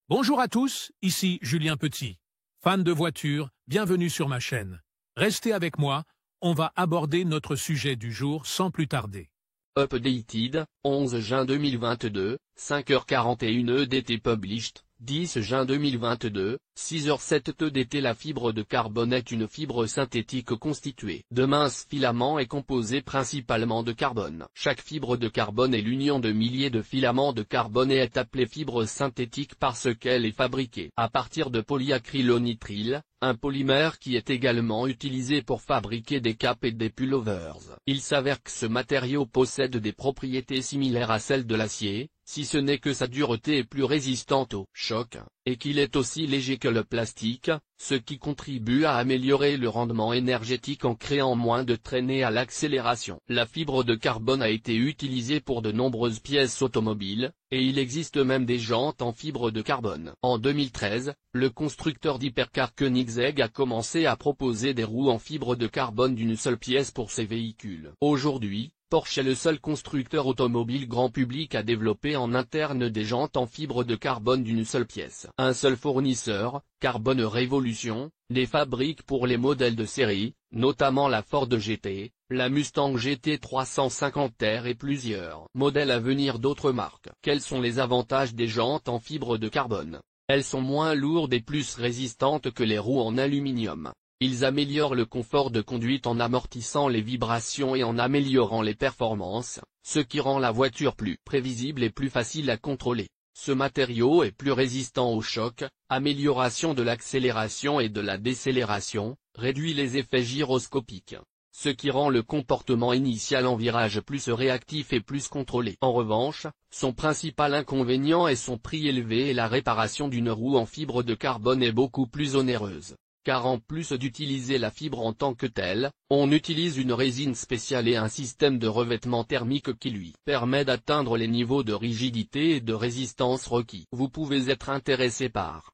Bonjour à tous, ici Julien Petit. Fan de voitures, bienvenue sur ma chaîne. Restez avec moi, on va aborder notre sujet du jour sans plus tarder. Updated, 11 juin 2022, 5h41 EDT Published, 10 juin 2022, 6h07 EDT. La fibre de carbone est une fibre synthétique constituée de minces filaments et composée principalement de carbone. Chaque fibre de carbone est l'union de milliers de filaments de carbone et est appelée fibre synthétique parce qu'elle est fabriquée à partir de polyacrylonitrile, un polymère qui est également utilisé pour fabriquer des capes et des pullovers. Il s'avère que ce matériau possède des propriétés similaires à celles de l'acier, si ce n'est que sa dureté est plus résistante au choc, et qu'il est aussi léger que le plastique, ce qui contribue à améliorer le rendement énergétique en créant moins de traînées à l'accélération. La fibre de carbone a été utilisée pour de nombreuses pièces automobiles, et il existe même des jantes en fibre de carbone. En 2013, le constructeur d'hypercar Koenigsegg a commencé à proposer des roues en fibre de carbone d'une seule pièce pour ses véhicules. Aujourd'hui, Porsche est le seul constructeur automobile grand public à développer en interne des jantes en fibre de carbone d'une seule pièce. Un seul fournisseur, Carbone Revolution, les fabrique pour les modèles de série, notamment la Ford GT, la Mustang GT 350R et plusieurs modèles à venir d'autres marques. Quels sont les avantages des jantes en fibre de carbone? Elles sont moins lourdes et plus résistantes que les roues en aluminium. Ils améliorent le confort de conduite en amortissant les vibrations et en améliorant les performances, ce qui rend la voiture plus prévisible et plus facile à contrôler. Ce matériau est plus résistant au choc, amélioration de l'accélération et de la décélération, réduit les effets gyroscopiques, ce qui rend le comportement initial en virage plus réactif et plus contrôlé. En revanche, son principal inconvénient est son prix élevé et la réparation d'une roue en fibre de carbone est beaucoup plus onéreuse. Car en plus d'utiliser la fibre en tant que telle, on utilise une résine spéciale et un système de revêtement thermique qui lui permet d'atteindre les niveaux de rigidité et de résistance requis. Vous pouvez être intéressé par